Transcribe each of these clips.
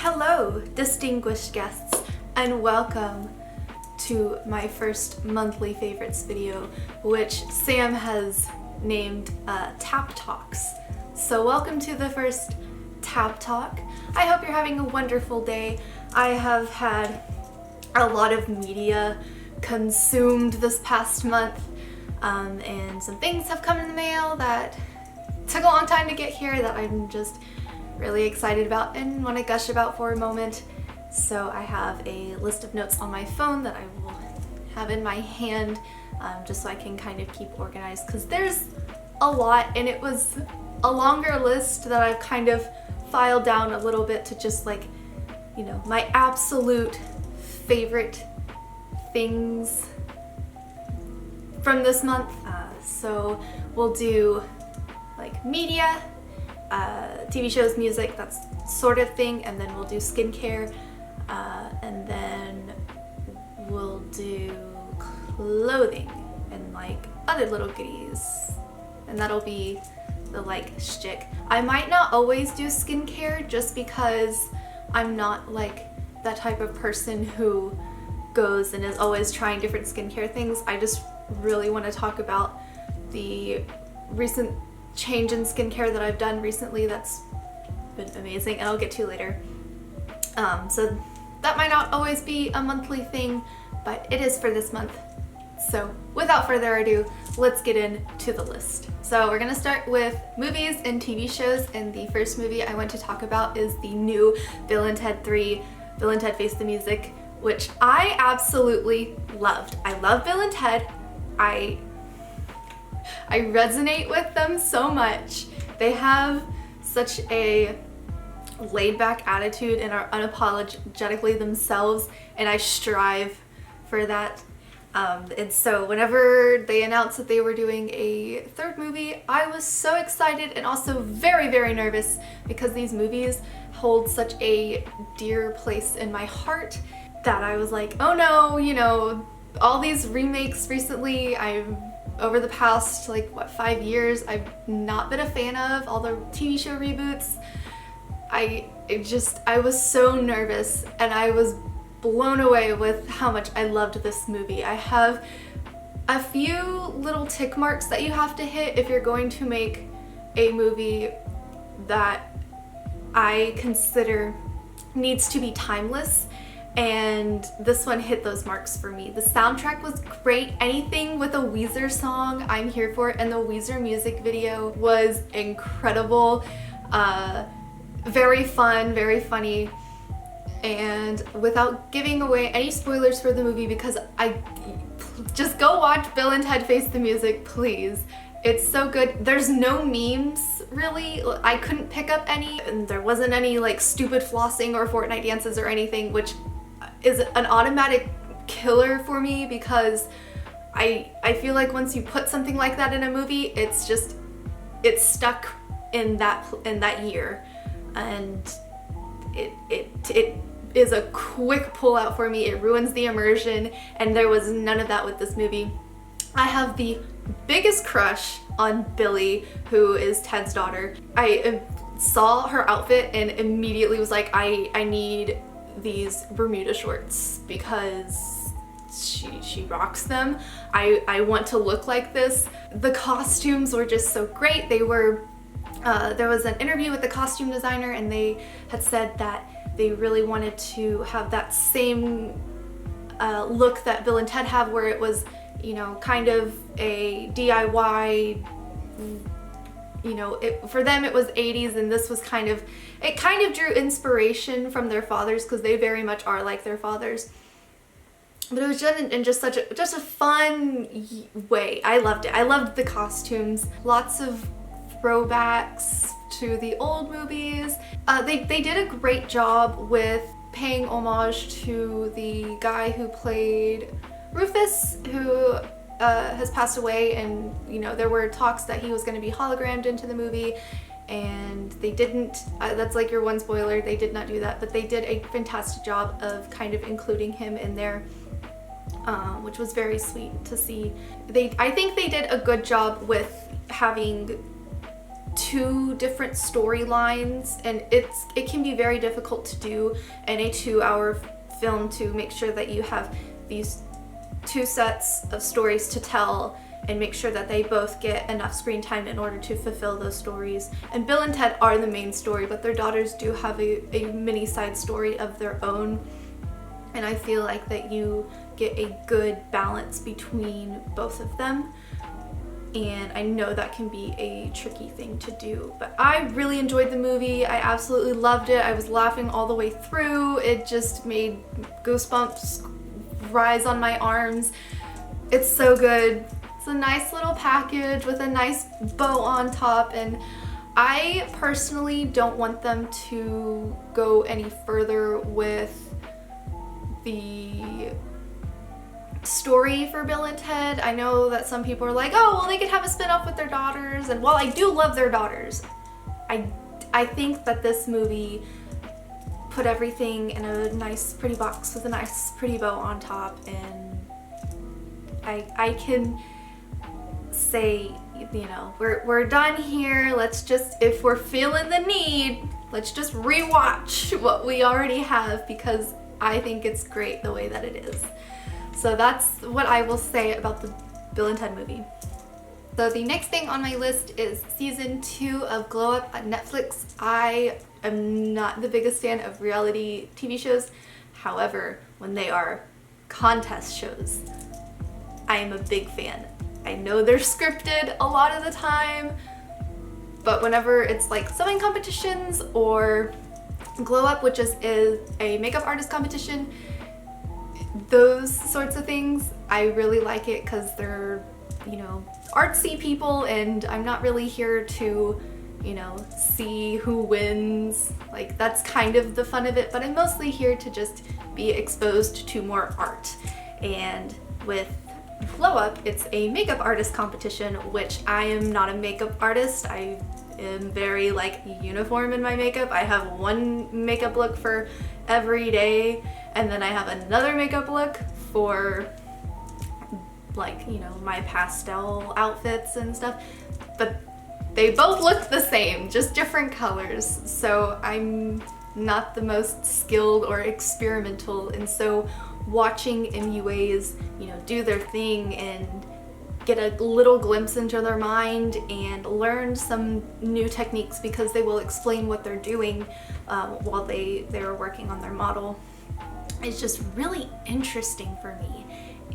Hello, distinguished guests, and welcome to my first monthly favorites video, which Sam has named Tap Talks. So welcome to the first Tap Talk. I hope you're having a wonderful day. I have had a lot of media consumed this past month, and some things have come in the mail that took a long time to get here that I'm just really excited about and want to gush about for a moment. So I have a list of notes on my phone that I will have in my hand, just so I can kind of keep organized, because there's a lot and it was a longer list that I've kind of filed down a little bit to just like, you know, my absolute favorite things from this month. So we'll do like media, TV shows, music, that sort of thing, and then we'll do skincare, and then we'll do clothing and like other little goodies, and that'll be the like shtick. I might not always do skincare just because I'm not like that type of person who goes and is always trying different skincare things. I just really want to talk about the recent change in skincare that I've done recently that's been amazing, and I'll get to later. So that might not always be a monthly thing, but it is for this month. So without further ado, let's get into the list. So we're gonna start with movies and TV shows, and the first movie I want to talk about is the new Bill and Ted 3, Bill and Ted Face the Music, which I absolutely loved. I love Bill and Ted. I resonate with them so much. They have such a laid-back attitude and are unapologetically themselves, and I strive for that. And so whenever they announced that they were doing a third movie, I was so excited and also very, very nervous, because these movies hold such a dear place in my heart that I was like, oh no, you know, all these remakes recently, over the past, like, 5 years, I've not been a fan of all the TV show reboots. I was so nervous, and I was blown away with how much I loved this movie. I have a few little tick marks that you have to hit if you're going to make a movie that I consider needs to be timeless, and this one hit those marks for me. The soundtrack was great. Anything with a Weezer song, I'm here for it, and the Weezer music video was incredible. Very fun, very funny, and without giving away any spoilers for the movie, because just go watch Bill and Ted Face the Music, please. It's so good. There's no memes, really. I couldn't pick up any, and there wasn't any like stupid flossing or Fortnite dances or anything, which is an automatic killer for me, because I feel like once you put something like that in a movie, it's stuck in that year, and it is a quick pull out for me. It ruins the immersion, and there was none of that with this movie. I have the biggest crush on Billy, who is Ted's daughter. I saw her outfit and immediately was like, I need these Bermuda shorts, because she rocks them. I want to look like this. The costumes were just so great. They were there was an interview with the costume designer, and they had said that they really wanted to have that same look that Bill and Ted have, where it was, you know, kind of a DIY, you know, for them it was 80s, and this was kind of drew inspiration from their fathers, because they very much are like their fathers. But it was done in just a fun way. I loved it. I loved the costumes. Lots of throwbacks to the old movies. They did a great job with paying homage to the guy who played Rufus, who has passed away, and you know, there were talks that he was going to be hologrammed into the movie, and they didn't. That's like your one spoiler. They did not do that, but they did a fantastic job of kind of including him in there, which was very sweet to see. I think they did a good job with having two different storylines, and it can be very difficult to do in a 2-hour film to make sure that you have these two sets of stories to tell and make sure that they both get enough screen time in order to fulfill those stories. And Bill and Ted are the main story, but their daughters do have a mini side story of their own. And I feel like that you get a good balance between both of them. And I know that can be a tricky thing to do, but I really enjoyed the movie. I absolutely loved it. I was laughing all the way through. It just made goosebumps rise on my arms. It's so good. It's a nice little package with a nice bow on top, and I personally don't want them to go any further with the story for Bill and Ted. I know that some people are like, oh, well, they could have a spin-off with their daughters, and while I do love their daughters, I think that this movie put everything in a nice pretty box with a nice pretty bow on top, and I can say, you know, we're done here. Let's just, if we're feeling the need, let's just rewatch what we already have, because I think it's great the way that it is. So that's what I will say about the Bill and Ted movie. So the next thing on my list is season 2 of Glow Up on Netflix. I am not the biggest fan of reality TV shows. However, when they are contest shows, I am a big fan. I know they're scripted a lot of the time, but whenever it's like sewing competitions or Glow Up, which is a makeup artist competition, those sorts of things, I really like it because they're, you know, artsy people, and I'm not really here to, you know, see who wins. Like, that's kind of the fun of it, but I'm mostly here to just be exposed to more art. And with Glow Up, it's a makeup artist competition, which I am not a makeup artist. I am very like uniform in my makeup. I have one makeup look for every day, and then I have another makeup look for, like, you know, my pastel outfits and stuff, but they both look the same, just different colors. So I'm not the most skilled or experimental, and so watching MUAs, you know, do their thing and get a little glimpse into their mind and learn some new techniques, because they will explain what they're doing while they're working on their model. It's just really interesting for me,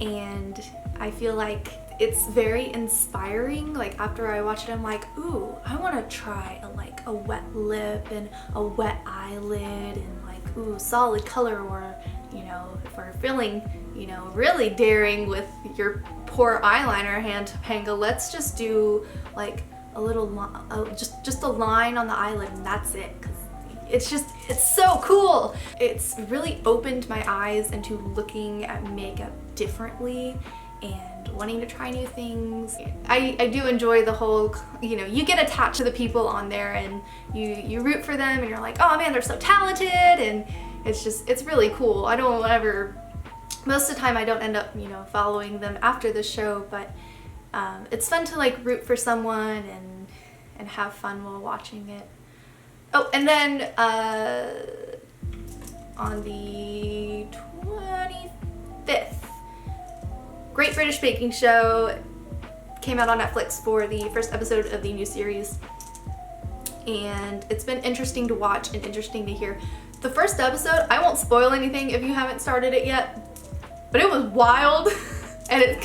and I feel like it's very inspiring. Like, after I watch it, I'm like, ooh, I want to try a wet lip and a wet eyelid, and like, ooh, solid color. Or, you know, if we're feeling, you know, really daring with your poor eyeliner hand, Topanga, let's just do like a little just a line on the eyelid, and that's it. 'Cause it's so cool. It's really opened my eyes into looking at makeup differently and wanting to try new things. I do enjoy the whole, you know, you get attached to the people on there, and you root for them, and you're like, oh man, they're so talented, and it's really cool. I don't ever, most of the time I don't end up, you know, following them after the show, but it's fun to like root for someone and have fun while watching it. Oh, and then on the 25th, Great British Baking Show came out on Netflix for the first episode of the new series, and it's been interesting to watch and interesting to hear. The first episode, I won't spoil anything if you haven't started it yet, but it was wild, and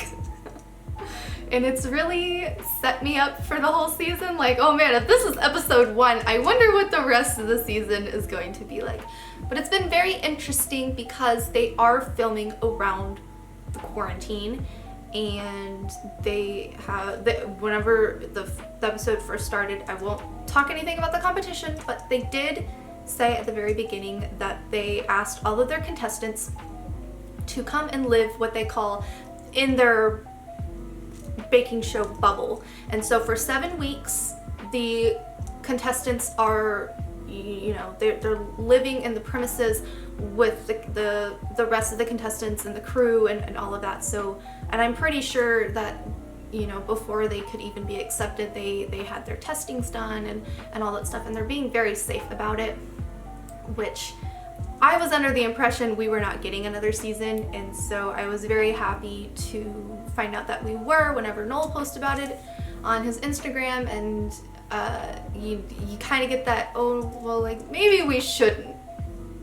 it's really set me up for the whole season. Like, oh man, if this is episode 1, I wonder what the rest of the season is going to be like. But it's been very interesting because they are filming around the quarantine, and whenever the episode first started, I won't talk anything about the competition, but they did say at the very beginning that they asked all of their contestants to come and live what they call in their baking show bubble. And so for 7 weeks, the contestants are, you know, they're living in the premises with the rest of the contestants and the crew and all of that. So, and I'm pretty sure that you know, before they could even be accepted, they had their testings done and all that stuff, and they're being very safe about it, which I was under the impression we were not getting another season, and so I was very happy to find out that we were whenever Noel posted about it on his Instagram. And you kind of get that, oh well, like maybe we shouldn't,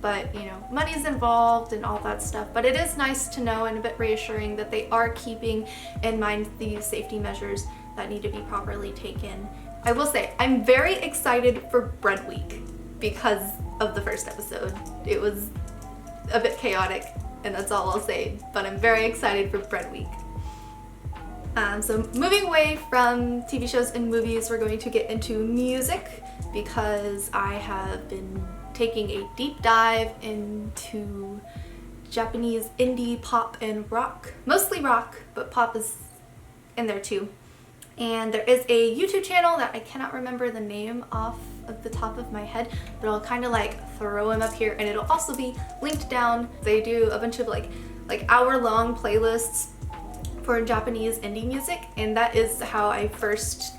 but you know, money's involved and all that stuff. But it is nice to know and a bit reassuring that they are keeping in mind these safety measures that need to be properly taken. I will say I'm very excited for Bread Week because of the first episode. It was a bit chaotic, and that's all I'll say, but I'm very excited for Bread Week. So moving away from TV shows and movies, we're going to get into music, because I have been taking a deep dive into Japanese indie pop and rock. Mostly rock, but pop is in there too. And there is a YouTube channel that I cannot remember the name off of the top of my head, but I'll kind of like throw him up here, and it'll also be linked down. They do a bunch of like hour-long playlists for Japanese indie music, and that is how I first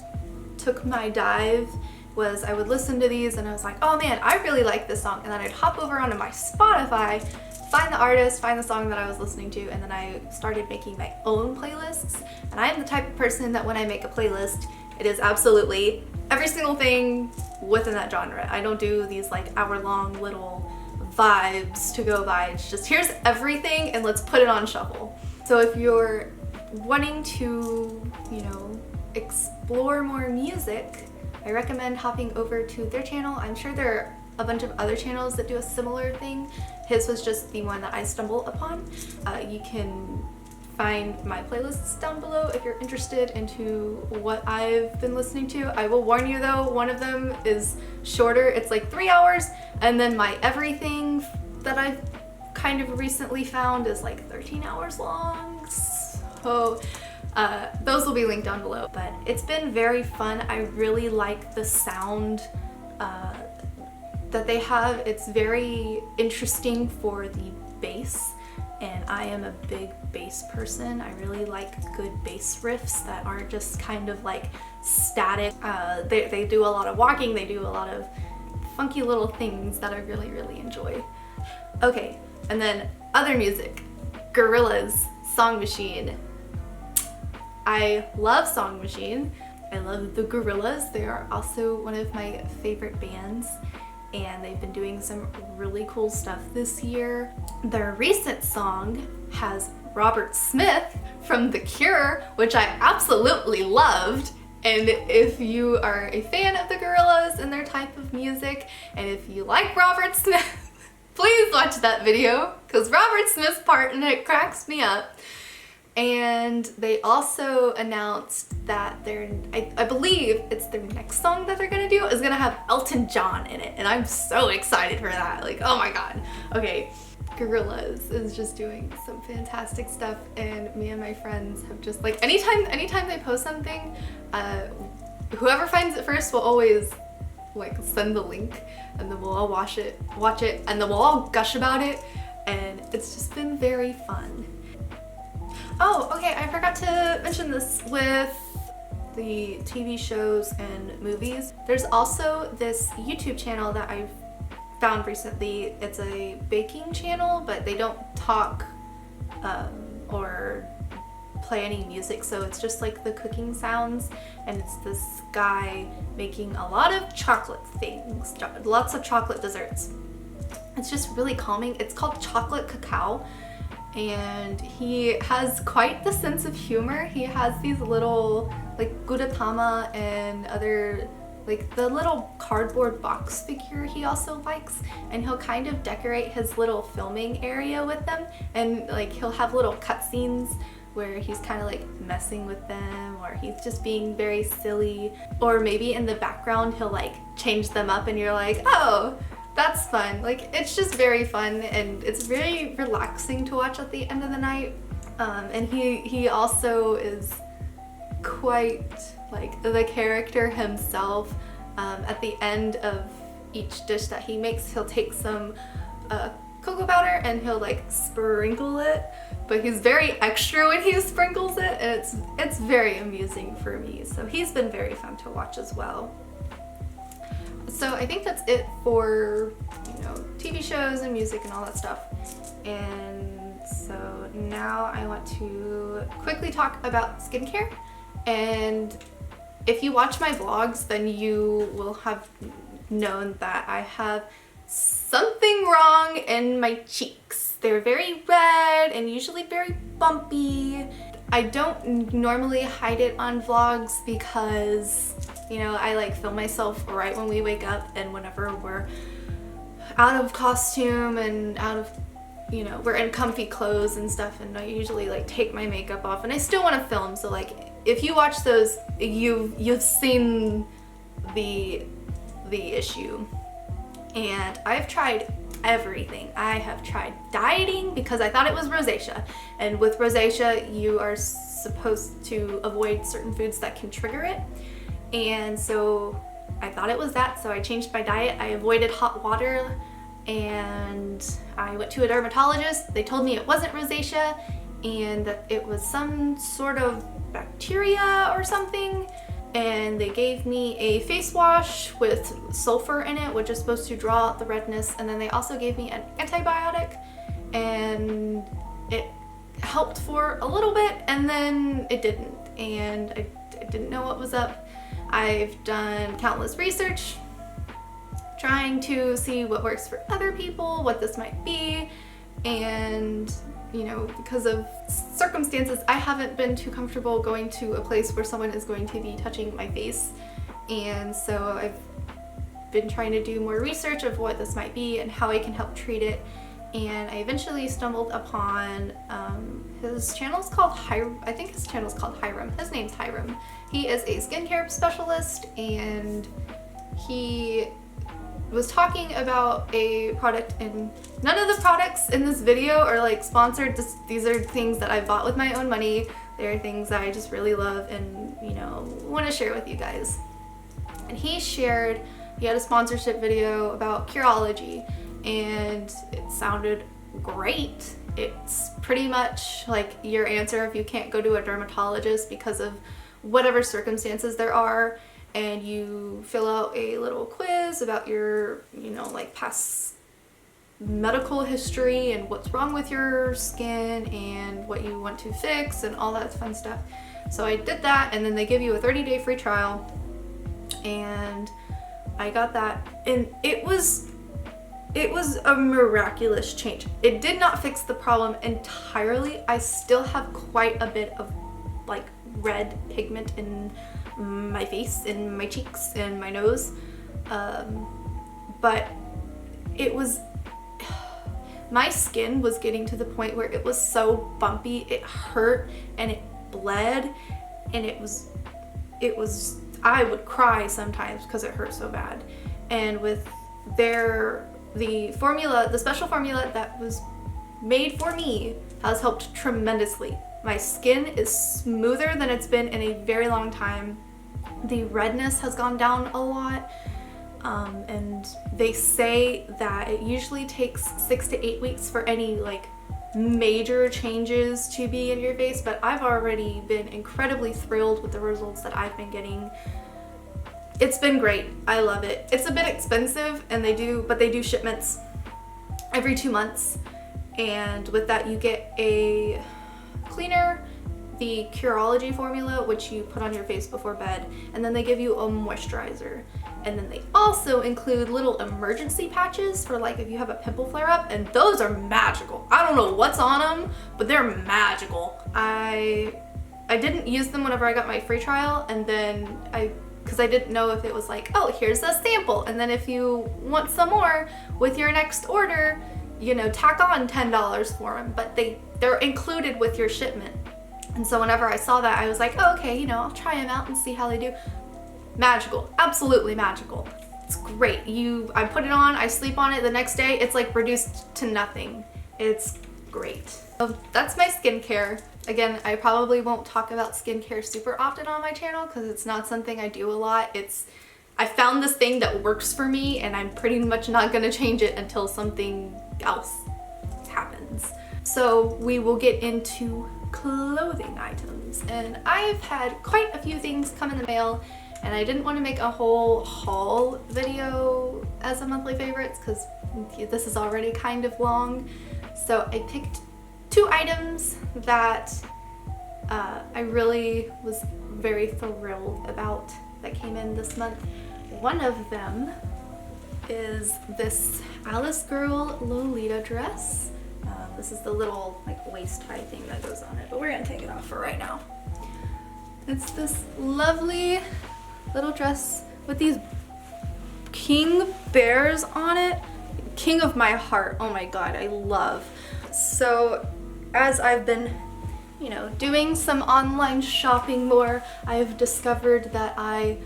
took my dive. Was I would listen to these and I was like, oh man, I really like this song, and then I'd hop over onto my Spotify, find the artist, find the song that I was listening to, and then I started making my own playlists. And I am the type of person that when I make a playlist, it is absolutely every single thing within that genre. I don't do these like hour-long little vibes to go by. It's just here's everything and let's put it on shuffle. So if you're wanting to, you know, explore more music, I recommend hopping over to their channel. I'm sure there are a bunch of other channels that do a similar thing. His was just the one that I stumbled upon. You can find my playlists down below if you're interested into what I've been listening to. I will warn you though, one of them is shorter. It's like 3 hours, and then my everything that I've kind of recently found is like 13 hours long. So those will be linked down below. But it's been very fun. I really like the sound that they have. It's very interesting for the bass, and I am a big bass person. I really like good bass riffs that aren't just kind of like static. They do a lot of walking, they do a lot of funky little things that I really, really enjoy. Okay, and then other music. Gorillaz, Song Machine. I love Song Machine. I love the Gorillaz. They are also one of my favorite bands, and they've been doing some really cool stuff this year. Their recent song has Robert Smith from The Cure, which I absolutely loved. And if you are a fan of the Gorillaz and their type of music, and if you like Robert Smith, please watch that video, because Robert Smith's part in it cracks me up. And they also announced that I believe it's their next song that they're gonna do is gonna have Elton John in it, and I'm so excited for that. Like, oh my god. Okay, Gorillaz is just doing some fantastic stuff, and me and my friends have just like anytime they post something, whoever finds it first will always like send the link, and then we'll all watch it, and then we'll all gush about it, and it's just been very fun. Oh, okay, I forgot to mention this with the TV shows and movies. There's also this YouTube channel that I've found recently. It's a baking channel, but they don't talk or play any music, so it's just like the cooking sounds, and it's this guy making a lot of chocolate things, lots of chocolate desserts. It's just really calming. It's called Chocolate Cacao. And he has quite the sense of humor. He has these little like Gudetama and other like the little cardboard box figure he also likes, and he'll kind of decorate his little filming area with them, and like he'll have little cutscenes where he's kind of like messing with them, or he's just being very silly, or maybe in the background he'll like change them up and you're like, oh, that's fun. Like, it's just very fun, and it's very relaxing to watch at the end of the night. And he also is quite like the character himself. At the end of each dish that he makes, he'll take some cocoa powder and he'll like sprinkle it but he's very extra when he sprinkles it, and it's very amusing for me. So he's been very fun to watch as well. So I think that's it for, you know, TV shows and music and all that stuff. And so now I want to quickly talk about skincare. And if you watch my vlogs, then you will have known that I have something wrong in my cheeks. They're very red and usually very bumpy. I don't normally hide it on vlogs because, you know, I like film myself right when we wake up and whenever we're out of costume and out of, you know, we're in comfy clothes and stuff, and I usually like take my makeup off and I still want to film. So like if you watch those, you've seen the issue. And I've tried everything. I have tried dieting because I thought it was rosacea, and with rosacea you are supposed to avoid certain foods that can trigger it, and so I thought it was that, so I changed my diet. I avoided hot water and I went to a dermatologist. They told me it wasn't rosacea and that it was some sort of bacteria or something, and they gave me a face wash with sulfur in it, which is supposed to draw out the redness, and then they also gave me an antibiotic, and it helped for a little bit and then it didn't, and I didn't know what was up. I've done countless research trying to see what works for other people, what this might be, and you know, because of circumstances, I haven't been too comfortable going to a place where someone is going to be touching my face, and so I've been trying to do more research of what this might be and how I can help treat it, and I eventually stumbled upon his channel's called Hiram. I think his channel's called Hiram. His name's Hiram. He is a skincare specialist, and he was talking about a product, and none of the products in this video are like sponsored. These are things that I bought with my own money. They're things that I just really love and, you know, want to share with you guys. And he had a sponsorship video about Curology, and it sounded great. It's pretty much like your answer if you can't go to a dermatologist because of whatever circumstances there are, and you fill out a little quiz about your, you know, like past medical history and what's wrong with your skin and what you want to fix and all that fun stuff. So I did that, and then they give you a 30-day free trial, and I got that, and it was a miraculous change. It did not fix the problem entirely. I still have quite a bit of like red pigment in my face, in my cheeks, and my nose, but it was, my skin was getting to the point where it was so bumpy, it hurt and it bled, and it was I would cry sometimes because it hurt so bad. And with the formula, the special formula that was made for me has helped tremendously. My skin is smoother than it's been in a very long time. The redness has gone down a lot, and they say that it usually takes 6 to 8 weeks for any like major changes to be in your face, but I've already been incredibly thrilled with the results that I've been getting. It's been great. I love it. It's a bit expensive, and they do shipments every 2 months, and with that you get a cleaner, the Curology formula, which you put on your face before bed, and then they give you a moisturizer, and then they also include little emergency patches for like if you have a pimple flare up, and those are magical. I don't know what's on them, but they're magical. I didn't use them whenever I got my free trial, and then because I didn't know if it was like, oh, here's a sample, and then if you want some more with your next order, you know, tack on $10 for them, but they're included with your shipment. And so whenever I saw that, I was like, oh, okay, you know, I'll try them out and see how they do. Magical, absolutely magical. It's great. I put it on, I sleep on it, the next day it's like reduced to nothing. It's great. So that's my skincare. Again, I probably won't talk about skincare super often on my channel because it's not something I do a lot. I found this thing that works for me, and I'm pretty much not gonna change it until something else happens. So we will get into clothing items, and I've had quite a few things come in the mail, and I didn't want to make a whole haul video as a monthly favorites because this is already kind of long. So I picked 2 items that I really was very thrilled about that came in this month. One of them is this Alice Girl Lolita dress. This is the little like waist high thing that goes on it, but we're gonna take it off for right now. It's this lovely little dress with these king bears on it. King of my heart, oh my god, I love. So as I've been, you know, doing some online shopping more, I've discovered that I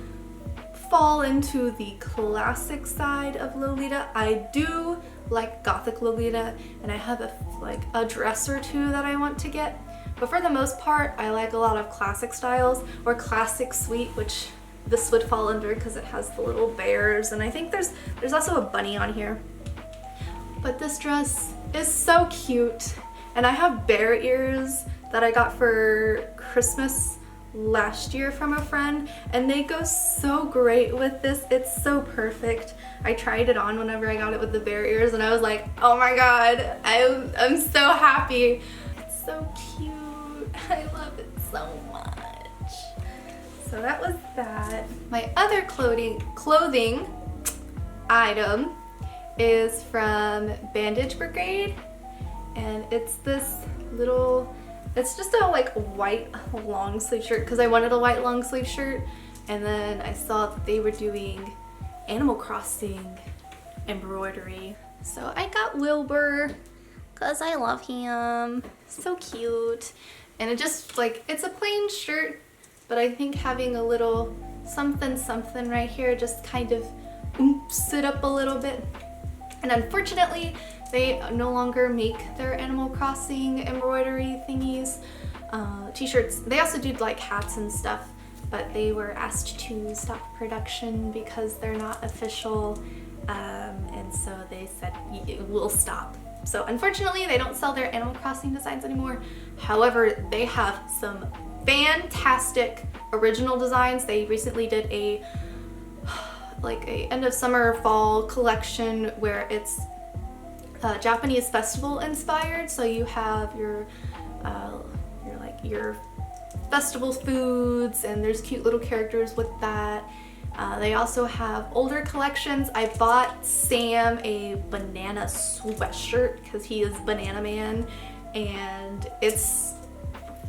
fall into the classic side of Lolita. I do like gothic Lolita, and I have a dress or 2 that I want to get, but for the most part I like a lot of classic styles, or classic suite, which this would fall under because it has the little bears, and I think there's also a bunny on here. But this dress is so cute, and I have bear ears that I got for Christmas last year from a friend, and they go so great with this. It's so perfect. I tried it on whenever I got it with the bear ears, and I was like, oh my god, I'm so happy. It's so cute. I love it so much. So that was that. My other clothing item is from Bandage Brigade, and it's this little, it's just a like white long sleeve shirt because I wanted a white long sleeve shirt, and then I saw that they were doing Animal Crossing embroidery. So I got Wilbur because I love him. So cute. And it just like, it's a plain shirt, but I think having a little something right here just kind of oomps it up a little bit. And unfortunately, they no longer make their Animal Crossing embroidery thingies, t-shirts. They also do like hats and stuff, but they were asked to stop production because they're not official, and so they said we'll stop. So unfortunately, they don't sell their Animal Crossing designs anymore. However, they have some fantastic original designs. They recently did a end of summer fall collection where it's Japanese festival inspired. So you have your festival foods, and there's cute little characters with that. They also have older collections. I bought Sam a banana sweatshirt because he is Banana Man, and it's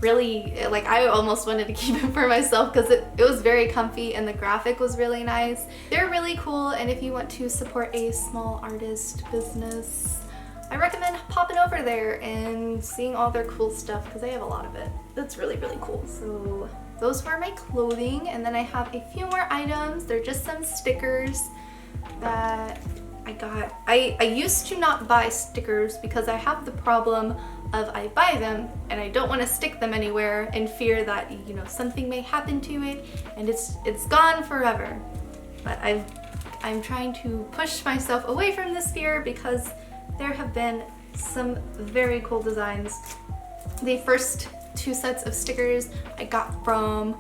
really, like, I almost wanted to keep it for myself because it was very comfy and the graphic was really nice. They're really cool, and if you want to support a small artist business, I recommend popping over there and seeing all their cool stuff because they have a lot of it. That's really, really cool. So those were my clothing, and then I have a few more items. They're just some stickers that I got. I used to not buy stickers because I have the problem of I buy them and I don't want to stick them anywhere in fear that, you know, something may happen to it and it's gone forever. But I'm trying to push myself away from this fear because there have been some very cool designs. The first 2 sets of stickers I got from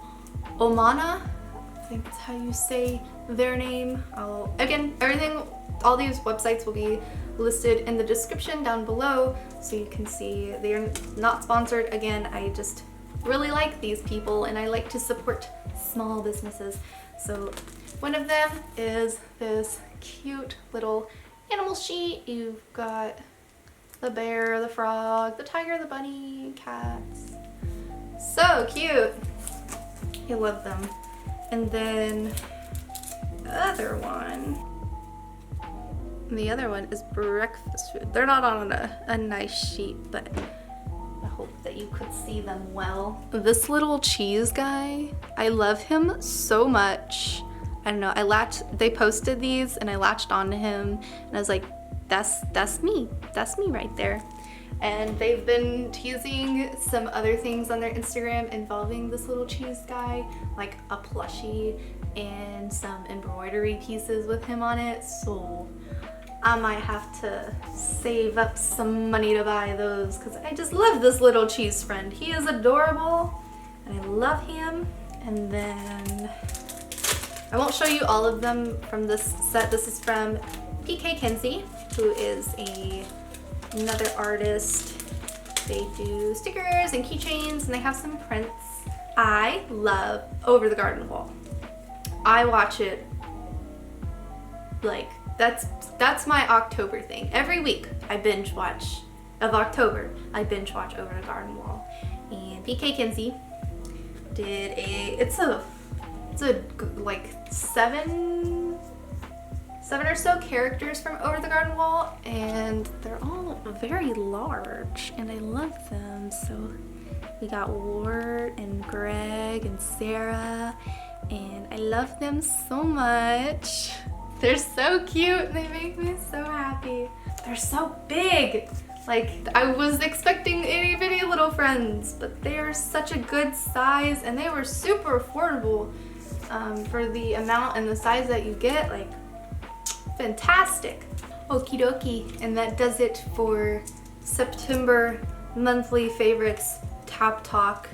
Omana. I think that's how you say their name. Again, all these websites will be listed in the description down below so you can see. They are not sponsored. Again, I just really like these people and I like to support small businesses. So one of them is this cute little animal sheet. You've got the bear, the frog, the tiger, the bunny, cats. So cute. I love them. And then the other one is breakfast food. They're not on a nice sheet, but I hope that you could see them well. This little cheese guy, I love him so much. I don't know, they posted these and I latched onto him and I was like, that's me right there. And they've been teasing some other things on their Instagram involving this little cheese guy, like a plushie and some embroidery pieces with him on it. So I might have to save up some money to buy those because I just love this little cheese friend. He is adorable and I love him. And then I won't show you all of them from this set. This is from PK Kenzie, who is another artist. They do stickers and keychains and they have some prints. I love Over the Garden Wall. I watch it like that's my October thing. Every week I binge watch of October. I binge watch Over the Garden Wall. And PK Kenzie did it's a like seven or so characters from Over the Garden Wall, and they're all very large and I love them. So we got Ward and Greg and Sarah, and I love them so much. They're so cute and they make me so happy. They're so big. Like, I was expecting itty bitty little friends, but they are such a good size and they were super affordable for the amount and the size that you get. Like, fantastic. Okie dokie. And that does it for September monthly favorites Tap Talk.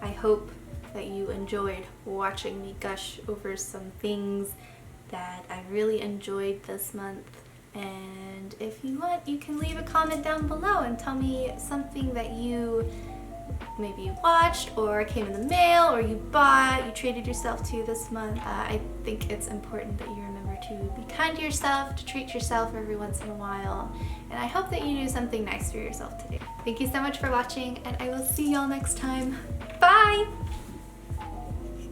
I hope that you enjoyed watching me gush over some things that I really enjoyed this month. And if you want, you can leave a comment down below and tell me something that you maybe watched or came in the mail or you bought, you treated yourself to this month. I think it's important that you remember to be kind to yourself, to treat yourself every once in a while, and I hope that you do something nice for yourself today. Thank you so much for watching, and I will see y'all next time. Bye!